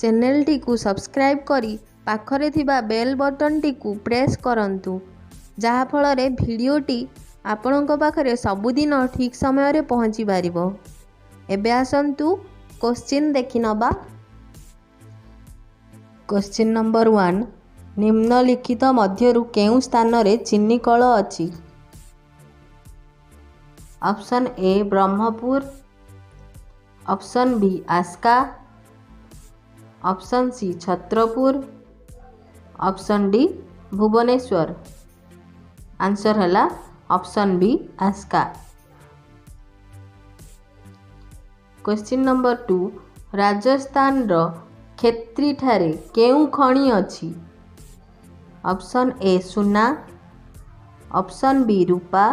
Channel को subscribe करी पाखरे थिबा बेल बटन टी प्रेस करंतु जहा फଳରେ भिडियोटी आपणक पाखरे सबुदिन ठीक समय रे पहुँची पारिबो। एबे आसंतु क्वेश्चन देखि नबा। क्वेश्चन नंबर 1 निम्नलिखित मध्यरु केउ स्थान रे चीनी कल अछि? Option A Brahmapur, option B Aska, option C Chhatrapur, option D Bhubaneswar. Answer है option B Aska. Question number 2 Rajasthan रो खेत्री ठारे केउ खणी अछि? ऑप्शन ए सुना, ऑप्शन बी रूपा,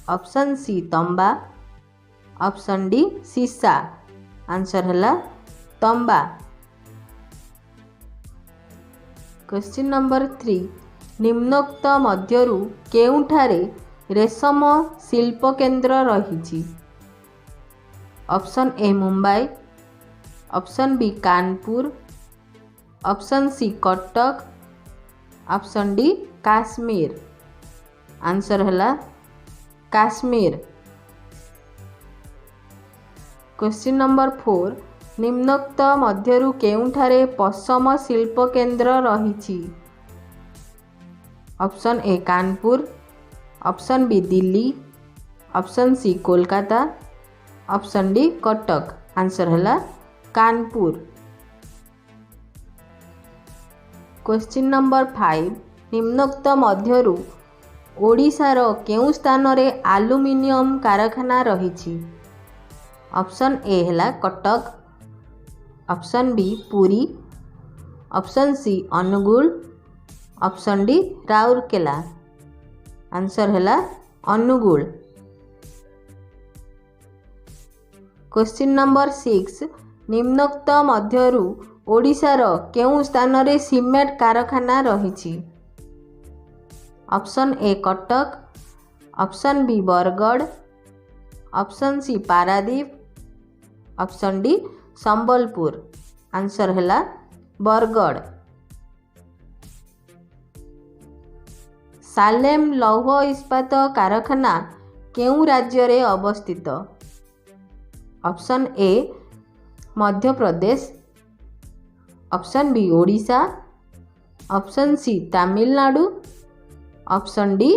ऑप्शन सी तंबा, ऑप्शन डी सीसा। आंसर है तंबा। क्वेश्चन नंबर 3 निम्नोक्त मध्यरु केउठारे रेशम शिल्प केंद्र रही? Option A Mumbai, option B Kanpur, option C Cuttack, option D Kashmir. Answer है काश्मीर। क्वेश्चन नंबर 4 निम्नोक्त मध्यरु केउठारे पशम शिल्प केंद्र रही? Option A Kanpur, option B Delhi, option C Kolkata, option D Cuttack. Answer है कानपुर। क्वेश्चन नंबर 5 निम्नोक्त मध्यरु ओडिशार केउ स्थान रे एल्युमिनियम कारखाना रही? ऑप्शन ए है Cuttack, option B Puri, option C Angul, option D Rourkela. Answer है अनुगुल। क्वेश्चन नंबर 6 निम्नोक्त मध्यरु ओडिशार केउ स्थान रे सीमेंट कारखाना रही? Option A Cuttack, option B Bargarh, option C Paradip, option D Sambalpur. Answer है बरगढ़। सालेम लौह इस्पात कारखाना केउ राज्य रे अवस्थित? Option A Madhya Pradesh, option B Odisha, option C Tamil Nadu, option D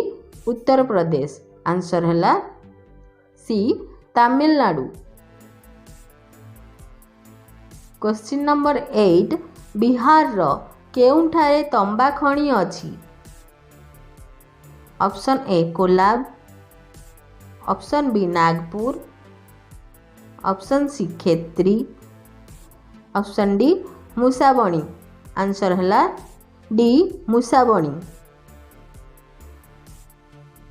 Uttar Pradesh. Answer है C Tamil Nadu. Question number 8 Bihar रो केउठारे तंबा खणी अछि? Option A Kolab, option B Nagpur, option C Khetri, option D Musabani. Answer है डी मुसाबणी।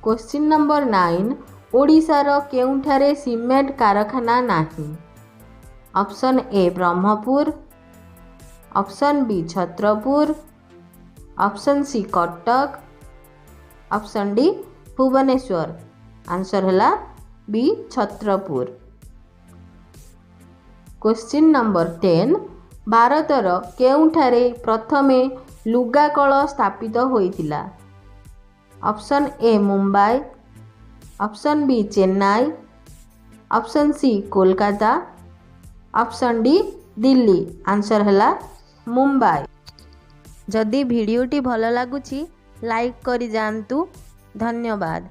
क्वेश्चन नंबर 9 ओडिशार केउठारे सीमेंट कारखाना नाही? Option A Brahmapur, option B Chhatrapur, option C Cuttack, option D Bhubaneswar. Answer है बी छत्रपुर। क्वेश्चन नंबर 10 भारतर केउठारे प्रथमे लुगा कल स्थापित होइतिला? Option A Mumbai, option B Chennai, option C Kolkata, option D Delhi. Answer है मुंबई। जदि भिडियोटी भल लगुची लाइक करी जानतु। धन्यवाद।